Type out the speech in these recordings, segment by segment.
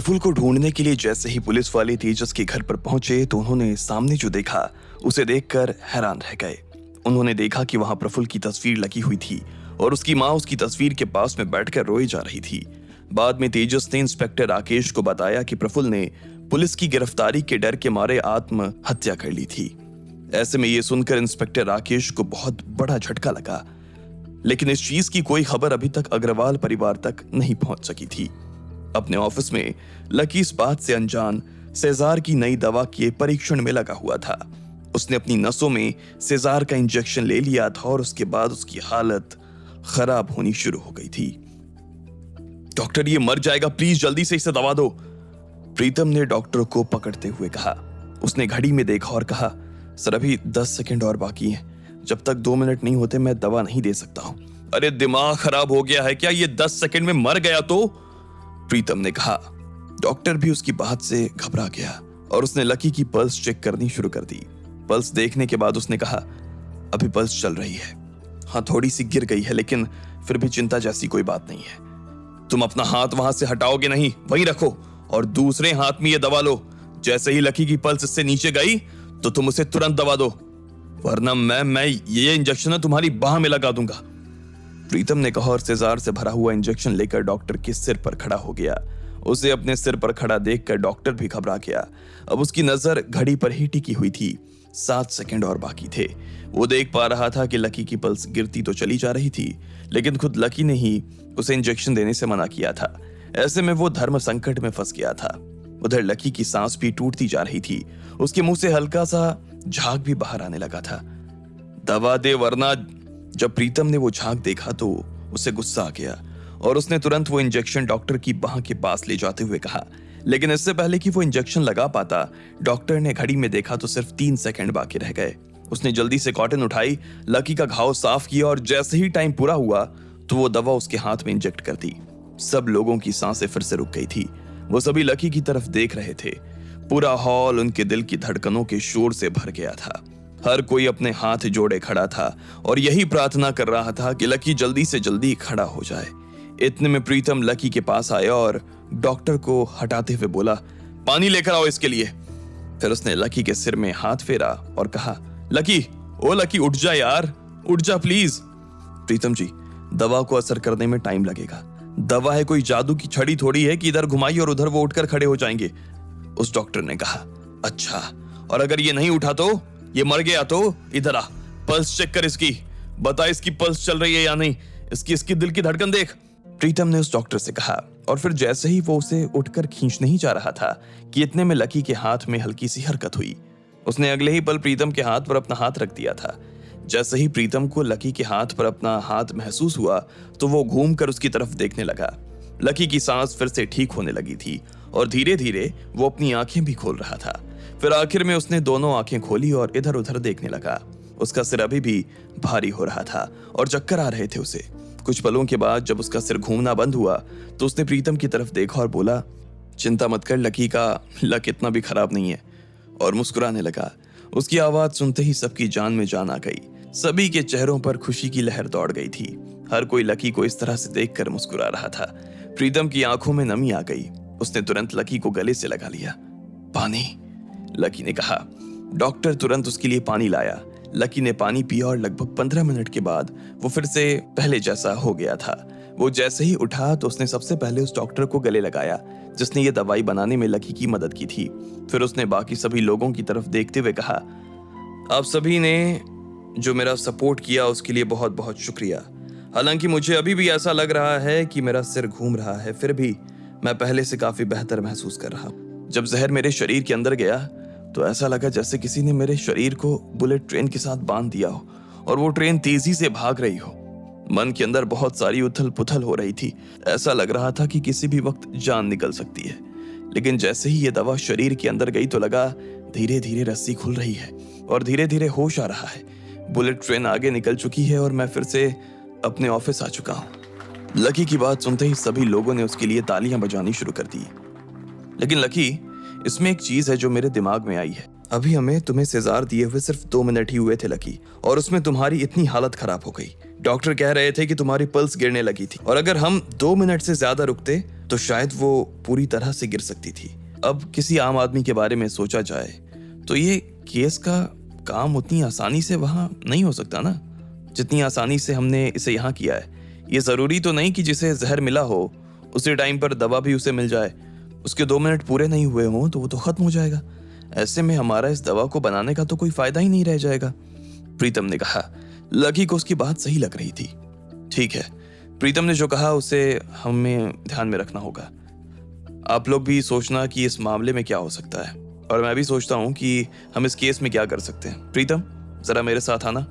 प्रफुल्ल को ढूंढने के लिए जैसे ही पुलिस वाले तेजस के घर पर पहुंचे तो उन्होंने सामने जो देखा उसे देखकर हैरान रह गए। उन्होंने देखा कि वहां प्रफुल्ल की तस्वीर लगी हुई थी और उसकी मां उसकी तस्वीर के पास में बैठकर रोए जा रही थी। बाद में तेजस ने इंस्पेक्टर राकेश को बताया कि प्रफुल्ल ने पुलिस की गिरफ्तारी के डर के मारे आत्महत्या कर ली थी। ऐसे में यह सुनकर इंस्पेक्टर राकेश को बहुत बड़ा झटका लगा, लेकिन इस चीज की कोई खबर अभी तक अग्रवाल परिवार तक नहीं पहुंच सकी थी। अपने ऑफिस में लकी इस बात से अनजान सेजार की नई दवा के परीक्षण में लगा हुआ था। उसने अपनी नसों में सेजार का इंजेक्शन ले लिया था और उसके बाद उसकी हालत खराब होनी शुरू हो गई थी। डॉक्टर, ये मर जाएगा, प्लीज जल्दी से इसे दवा दो, प्रीतम ने डॉक्टर को पकड़ते हुए कहा। उसने घड़ी में देखा और कहा, सर अभी 10 सेकंड और बाकी हैं, जब तक 2 मिनट नहीं होते मैं दवा नहीं दे सकता हूं। अरे दिमाग खराब हो गया है क्या? ये 10 सेकंड में मर गया तो? प्रीतम ने कहा। डॉक्टर भी उसकी बात से घबरा गया और उसने लकी की पल्स चेक करनी शुरू कर दी। पल्स देखने के बाद उसने कहा, अभी पल्स चल रही है। हाँ, थोड़ी सी गिर गई है, लेकिन फिर भी चिंता जैसी कोई बात नहीं है। तुम अपना हाथ वहां से हटाओगे नहीं, वहीं रखो और दूसरे हाथ में ये दवा लो। जैसे ही लकी की पल्स इससे नीचे गई तो तुम उसे तुरंत दवा दो, वरना मैं ये इंजेक्शन तुम्हारी बाह में लगा दूंगा, प्रीतम ने कहा और सेजार से भरा हुआ इंजेक्शन लेकर डॉक्टर के सिर पर खड़ा हो गया। उसे अपने सिर पर खड़ा देखकर डॉक्टर भी घबरा गया। अब उसकी नजर घड़ी पर ही टिकी हुई थी। 7 सेकंड और बाकी थे। वो देख पा रहा था कि लकी की पल्स गिरती तो चली जा रही थी, लेकिन खुद लकी ने ही उसे इंजेक्शन देने से मना किया था। ऐसे में वो धर्म संकट में फंस गया था। उधर लकी की सांस भी टूटती जा रही थी। उसके मुंह से हल्का सा झाग भी बाहर आने लगा था। दवा दे वरना। जब प्रीतम ने वो झाग देखा तो उसे गुस्सा आ गया और उसने तुरंत वो इंजेक्शन डॉक्टर की बाह के पास ले जाते हुए कहा। लेकिन इससे पहले कि वो इंजेक्शन लगा पाता, डॉक्टर ने घड़ी में देखा तो सिर्फ 3 सेकंड बाकी रह गए। उसने जल्दी से कॉटन उठाई, लकी का घाव साफ किया और जैसे ही टाइम पूरा हुआ तो वो दवा उसके हाथ में इंजेक्ट कर दी। सब लोगों की सांसें फिर से रुक गई थी। वो सभी लकी की तरफ देख रहे थे। पूरा हॉल उनके दिल की धड़कनों के शोर से भर गया था। हर कोई अपने हाथ जोड़े खड़ा था और यही प्रार्थना कर रहा था कि लकी जल्दी से जल्दी खड़ा हो जाए। इतने में प्रीतम लकी के पास आया और डॉक्टर को हटाते हुए बोला, पानी लेकर आओ इसके लिए। फिर उसने लकी के सिर में हाथ फेरा और कहा, लकी, ओ लकी, उठ जा यार, उठ जा प्लीज। प्रीतम जी, दवा को असर करने में टाइम लगेगा। दवा है कोई जादू की छड़ी थोड़ी है कि इधर घुमाई और उधर वो उठकर खड़े हो जाएंगे, उस डॉक्टर ने कहा। अच्छा, और अगर ये नहीं उठा तो? ये मर गया तो? इधर आ, पल्स चेक कर इसकी, बता इसकी पल्स चल रही है या नहीं, इसकी दिल की धड़कन देख, प्रीतम ने उस डॉक्टर से कहा। और फिर जैसे ही वो उसे उठकर खींचने ही जा रहा था कि इतने में लकी के हाथ में हल्की सी हरकत हुई। उसने अगले ही पल प्रीतम के हाथ पर अपना हाथ रख दिया था। जैसे ही प्रीतम को लकी के हाथ पर अपना हाथ महसूस हुआ तो वो घूमकर उसकी तरफ देखने लगा। लकी की सांस फिर से ठीक होने लगी थी और धीरे धीरे वो अपनी आंखें भी खोल रहा था। फिर आखिर में उसने दोनों आंखें खोली और इधर उधर देखने लगा। उसका सिर अभी भी भारी हो रहा था और चक्कर आ रहे थे उसे। कुछ पलों के बाद जब उसका सिर घूमना बंद हुआ तो उसने प्रीतम की तरफ देखा और बोला, चिंता मत कर, लकी का लक इतना भी खराब नहीं है, और मुस्कुराने लगा। उसकी आवाज सुनते ही सबकी जान में जान आ गई। सभी के चेहरों पर खुशी की लहर दौड़ गई थी। हर कोई लकी को इस तरह से देखकर मुस्कुरा रहा था। प्रीतम की आंखों में नमी आ गई। उसने तुरंत लकी को गले से लगा लिया। पानी, लकी ने कहा। डॉक्टर तुरंत उसके लिए पानी लाया। लकी ने पानी पिया और लगभग 15 मिनट के बाद वो फिर से पहले जैसा हो गया था। वो जैसे ही उठा तो उसने सबसे पहले उस डॉक्टर को गले लगाया जिसने ये दवाई बनाने में लकी की मदद की थी। फिर उसने बाकी सभी लोगों की तरफ देखते हुए कहा, आप सभी ने जो मेरा सपोर्ट किया उसके लिए बहुत बहुत शुक्रिया। हालांकि मुझे अभी भी ऐसा लग रहा है कि मेरा सिर घूम रहा है, फिर भी मैं पहले से काफी बेहतर महसूस कर रहा हूं। जब जहर मेरे शरीर के अंदर गया तो ऐसा लगा जैसे किसी ने मेरे शरीर को बुलेट ट्रेन के साथ बांध दिया हो और वो ट्रेन तेजी से भाग रही हो। मन के अंदर बहुत सारी उथल पुथल हो रही थी। ऐसा लग रहा था कि किसी भी वक्त जान निकल सकती है। लेकिन जैसे ही ये दवा शरीर के अंदर गई तो लगा धीरे धीरे रस्सी खुल रही है और धीरे धीरे होश आ रहा है। बुलेट ट्रेन आगे निकल चुकी है और मैं फिर से अपने ऑफिस आ चुका हूँ। लकी की बात सुनते ही सभी लोगों ने उसके लिए तालियां बजानी शुरू कर दी। लेकिन लकी, इसमें एक चीज है जो मेरे दिमाग में आई है। अभी हमें तुम्हें सेजार दिए हुए सिर्फ 2 मिनट ही हुए थे लकी, और उसमें तुम्हारी इतनी हालत खराब हो गई। डॉक्टर कह रहे थे कि तुम्हारी पल्स गिरने लगी थी, और अगर हम 2 मिनट से ज्यादा रुकते तो शायद वो पूरी तरह से गिर सकती थी। अब किसी आम आदमी के बारे में सोचा जाए तो ये केस का काम उतनी आसानी से वहां नहीं हो सकता ना, जितनी आसानी से हमने इसे यहाँ किया है। ये जरूरी तो नहीं कि जिसे जहर मिला हो उसी टाइम पर दवा भी उसे मिल जाए। उसके 2 मिनट पूरे नहीं हुए हों तो वो तो खत्म हो जाएगा। ऐसे में हमारा इस दवा को बनाने का तो कोई फायदा ही नहीं रह जाएगा। प्रीतम ने कहा। लकी को उसकी बात सही लग रही थी। ठीक है, प्रीतम ने जो कहा उसे हमें ध्यान में रखना होगा। आप लोग भी सोचना कि इस मामले में क्या हो सकता है, और मैं भी सोचता हूँ कि हम इस केस में क्या कर सकते हैं। प्रीतम, जरा मेरे साथ आना,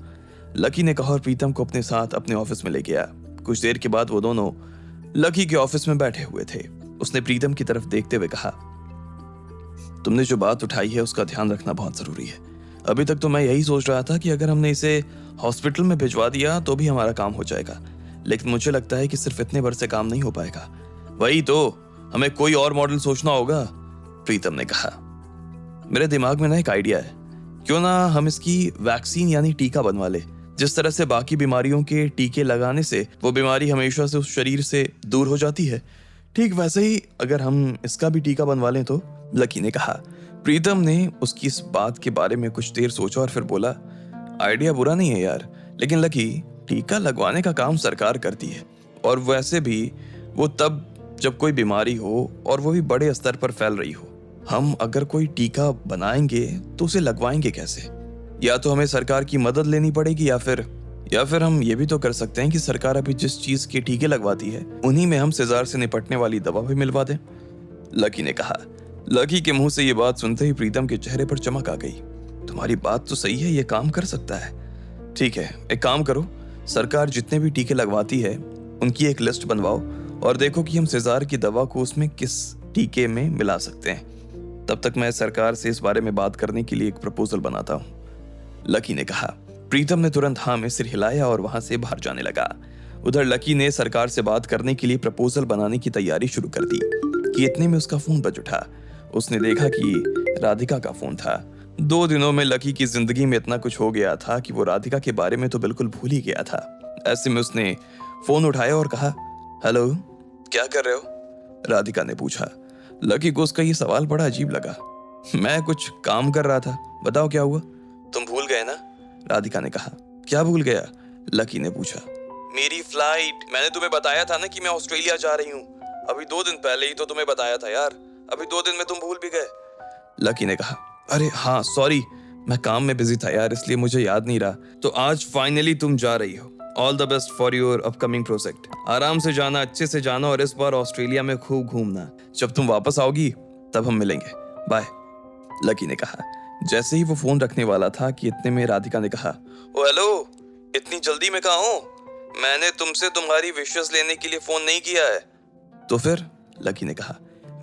लकी ने कहा और प्रीतम को अपने साथ अपने ऑफिस में ले गया। कुछ देर के बाद वो दोनों लकी के ऑफिस में बैठे हुए थे। उसने प्रीतम की तरफ देखते हुए कहा, तुमने जो बात उठाई है उसका ध्यान रखना बहुत जरूरी है। अभी तक तो मैं यही सोच रहा था कि अगर हमने इसे हॉस्पिटल में भिजवा दिया तो भी हमारा काम हो जाएगा, लेकिन मुझे लगता है कि सिर्फ इतने भर से काम नहीं हो पाएगा। वही तो, हमें कोई और मॉडल सोचना होगा, प्रीतम ने कहा। मेरे दिमाग में ना एक आइडिया है, क्यों ना हम इसकी वैक्सीन यानी टीका बनवा ले। जिस तरह से बाकी बीमारियों के टीके लगाने से वो बीमारी हमेशा से उस शरीर से दूर हो जाती है, ठीक वैसे ही अगर हम इसका भी टीका बनवा लें तो, लकी ने कहा। प्रीतम ने उसकी इस बात के बारे में कुछ देर सोचा और फिर बोला, आइडिया बुरा नहीं है यार, लेकिन लकी, टीका लगवाने का काम सरकार करती है, और वैसे भी वो तब जब कोई बीमारी हो और वो भी बड़े स्तर पर फैल रही हो। हम अगर कोई टीका बनाएंगे तो उसे लगवाएंगे कैसे? या तो हमें सरकार की मदद लेनी पड़ेगी, या फिर हम ये भी तो कर सकते हैं कि सरकार अभी जिस चीज के टीके लगवाती है उन्हीं में हम सेजार से निपटने वाली दवा भी मिलवा दें, लकी ने कहा। लकी के मुंह से ये बात सुनते ही प्रीतम के चेहरे पर चमक आ गई। तुम्हारी बात तो सही है, ये काम कर सकता है। ठीक है, एक काम करो, सरकार जितने भी टीके लगवाती है उनकी एक लिस्ट बनवाओ और देखो कि हम सेजार की दवा को उसमें किस टीके में मिला सकते हैं। तब तक मैं सरकार से इस बारे में बात करने के लिए एक प्रपोजल बनाता हूँ, लकी ने कहा। प्रीतम ने तुरंत हाँ में सिर हिलाया और वहां से बाहर जाने लगा। उधर लकी ने सरकार से बात करने के लिए प्रपोजल बनाने की तैयारी शुरू कर दी कि इतने में उसका फोन बज उठा। उसने देखा कि राधिका का फोन था। 2 दिनों में लकी की जिंदगी में इतना कुछ हो गया था कि वो राधिका के बारे में तो बिल्कुल भूल ही गया था। ऐसे में उसने फोन उठाया और कहा, हेलो, क्या कर रहे हो? राधिका ने पूछा। लकी को उसका ये सवाल बड़ा अजीब लगा। मैं कुछ काम कर रहा था, बताओ क्या हुआ? तुम भूल गए ना? राधिका ने कहा। क्या भूल गया? लकी ने पूछा। मेरी फ्लाइट, मैंने तुम्हें बताया था ना कि मैं ऑस्ट्रेलिया जा रही हूँ। अभी 2 दिन पहले ही तो तुम्हें बताया था यार, अभी 2 दिन में तुम भूल भी गए, लकी ने कहा। अरे हाँ सॉरी, मैं काम में बिजी था यार, इसलिए मुझे याद नहीं रहा। तो आज फाइनली तुम जा रही हो। All the best for your upcoming project. आराम से जाना, अच्छे से जाना, और इस बार ऑस्ट्रेलिया में खूब घूमना। जब तुम वापस आओगी तब हम मिलेंगे, बाय, लकी ने कहा। जैसे ही वो फोन रखने वाला था कि इतने में राधिका ने कहा, ओ हेलो, इतनी जल्दी में कहाँ हो? मैंने तुमसे तुम्हारी विशेस लेने के लिए फोन नहीं किया है। तो फिर? लकी ने कहा।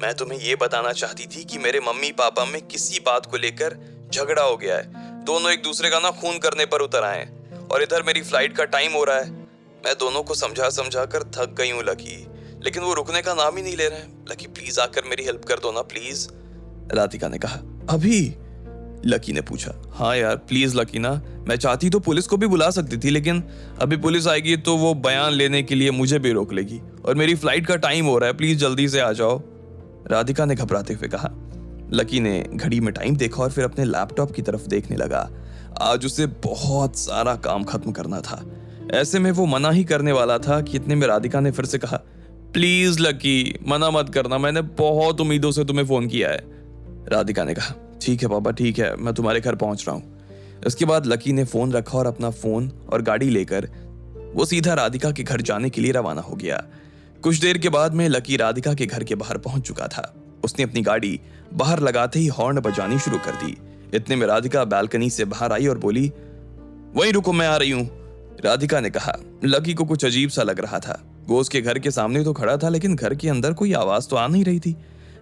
मैं तुम्हें ये बताना चाहती थी कि मेरे मम्मी पापा में किसी बात को लेकर झगड़ा हो गया है। दोनों एक दूसरे का ना खून करने पर उतर आए हैं, और इधर मेरी फ्लाइट का टाइम हो रहा है। मैं दोनों को समझा कर थक गई हूँ लकी, लेकिन वो रुकने का नाम ही नहीं ले रहे हैं। लकी प्लीज आकर मेरी हेल्प कर दो ना प्लीज, राधिका ने कहा। अभी? लकी ने पूछा। हाँ यार प्लीज लकी ना, मैं चाहती तो पुलिस को भी बुला सकती थी, लेकिन अभी पुलिस आएगी तो वो बयान लेने के लिए मुझे भी रोक लेगी, और मेरी फ्लाइट का टाइम हो रहा है, प्लीज जल्दी से आ जाओ, राधिका ने घबराते हुए कहा। लकी ने घड़ी में टाइम देखा और फिर अपने लैपटॉप की तरफ देखने लगा। आज उसे बहुत सारा काम खत्म करना था। ऐसे में वो मना ही करने वाला था कि इतने में राधिका ने फिर से कहा, प्लीज लकी मना मत करना, मैंने बहुत उम्मीदों से तुम्हें फोन किया है। राधिका ने कहा, ठीक है पापा, ठीक है, मैं तुम्हारे घर पहुंच रहा हूँ। इसके बाद लकी ने फोन रखा और अपना फोन और गाड़ी लेकर वो सीधा राधिका के घर जाने के लिए रवाना हो गया। कुछ देर के बाद में लकी राधिका के घर के बाहर पहुंच चुका था। उसने अपनी गाड़ी बाहर लगाते ही हॉर्न बजानी शुरू कर दी। इतने में राधिका बालकनी से बाहर आई और बोली, वहीं रुको, मैं आ रही हूँ, राधिका ने कहा। लकी को कुछ अजीब सा लग रहा था। वो उसके घर के सामने तो खड़ा था, लेकिन घर के अंदर कोई आवाज तो आ नहीं रही थी।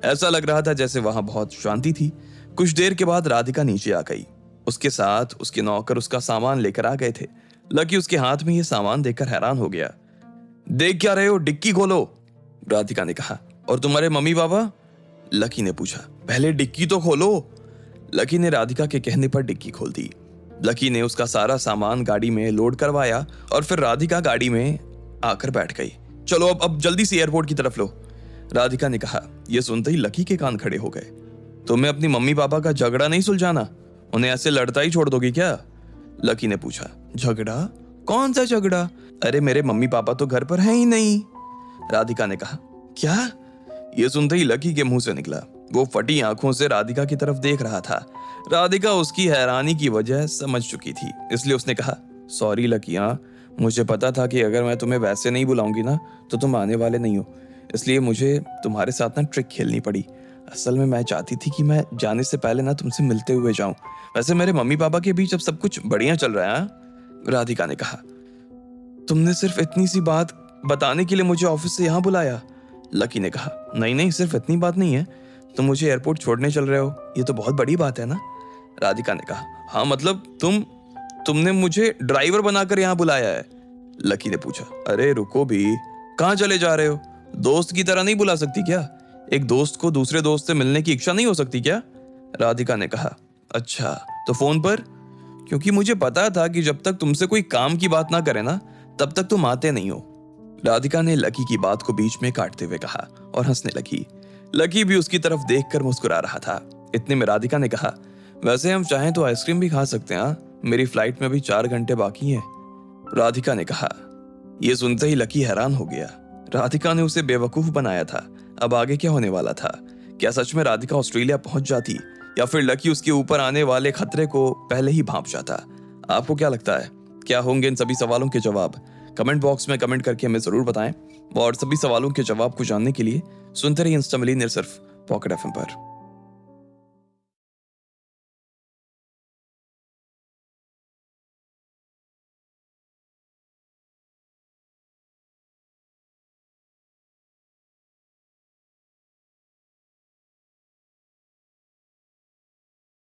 ऐसा लग रहा था जैसे वहां बहुत शांति थी। कुछ देर के बाद राधिका नीचे आ गई। उसके साथ उसके नौकर उसका सामान लेकर आ गए थे। लकी उसके हाथ में ये सामान देखकर हैरान हो गया। देख क्या रहे हो, डिक्की खोलो, राधिका ने कहा। और तुम्हारे मम्मी पापा? लकी ने पूछा। पहले डिक्की तो खोलो, लकी ने राधिका के कहने पर डिक्की खोल दी। लकी ने उसका सारा सामान गाड़ी में लोड करवाया और फिर राधिका गाड़ी में आकर बैठ गई। चलो अब जल्दी से एयरपोर्ट की तरफ लो, राधिका ने कहा। यह सुनते ही लकी के कान खड़े हो गए। तुम्हें अपनी मम्मी पापा का झगड़ा नहीं सुलझाना? उन्हें ऐसे लड़ता ही छोड़ दोगी क्या? लकी ने पूछा। झगड़ा? कौन सा झगड़ा? अरे मेरे मम्मी पापा तो घर पर हैं ही नहीं, राधिका ने कहा। क्या? यह सुनते ही लकी के मुंह से निकला। वो फटी आंखों से राधिका की तरफ देख रहा था। राधिका उसकी हैरानी की वजह समझ चुकी थी, इसलिए उसने कहा, सॉरी लकी, मुझे पता था कि अगर मैं तुम्हें वैसे नहीं बुलाऊंगी ना तो तुम आने वाले नहीं हो, इसलिए मुझे तुम्हारे साथ ना ट्रिक खेलनी पड़ी। असल में मैं चाहती थी कि मैं जाने से पहले ना तुमसे मिलते हुए जाऊं। वैसे मेरे मम्मी पापा के बीच अब सब कुछ बढ़िया चल रहा है, राधिका ने कहा। तुमने सिर्फ इतनी सी बात बताने के लिए मुझे ऑफिस से यहाँ बुलाया? लकी ने कहा। नहीं, सिर्फ इतनी बात नहीं है, तुम मुझे एयरपोर्ट छोड़ने चल रहे हो, ये तो बहुत बड़ी बात है ना, राधिका ने कहा। हाँ मतलब तुमने मुझे ड्राइवर बनाकर यहाँ बुलाया है? लकी ने पूछा। अरे रुको भी, कहाँ चले जा रहे हो? दोस्त की तरह नहीं बुला सकती क्या? एक दोस्त को दूसरे दोस्त से मिलने की इच्छा नहीं हो सकती क्या? राधिका ने कहा। अच्छा, तो फोन पर? क्योंकि मुझे पता था कि जब तक तुमसे कोई काम की बात ना करे ना तब तक तुम आते नहीं हो, राधिका ने लकी की बात को बीच में काटते हुए कहा और हंसने लगी। लकी भी उसकी तरफ देखकर मुस्कुरा रहा था। इतने में राधिका ने कहा, वैसे हम चाहें तो आइसक्रीम भी खा सकते हैं, मेरी फ्लाइट में भी 4 घंटे बाकी हैं, राधिका ने कहा। यह सुनते ही लकी हैरान हो गया। राधिका ने उसे बेवकूफ बनाया था। अब आगे क्या होने वाला था? क्या सच में राधिका ऑस्ट्रेलिया पहुंच जाती या फिर लकी उसके ऊपर आने वाले खतरे को पहले ही भांप जाता? आपको क्या लगता है, क्या होंगे इन सभी सवालों के जवाब? कमेंट बॉक्स में कमेंट करके हमें जरूर बताएं और सभी सवालों के जवाब को जानने के लिए सुनते रहिए इंस्टा मिलियनेयर सिर्फ पॉकेट एफएम पर।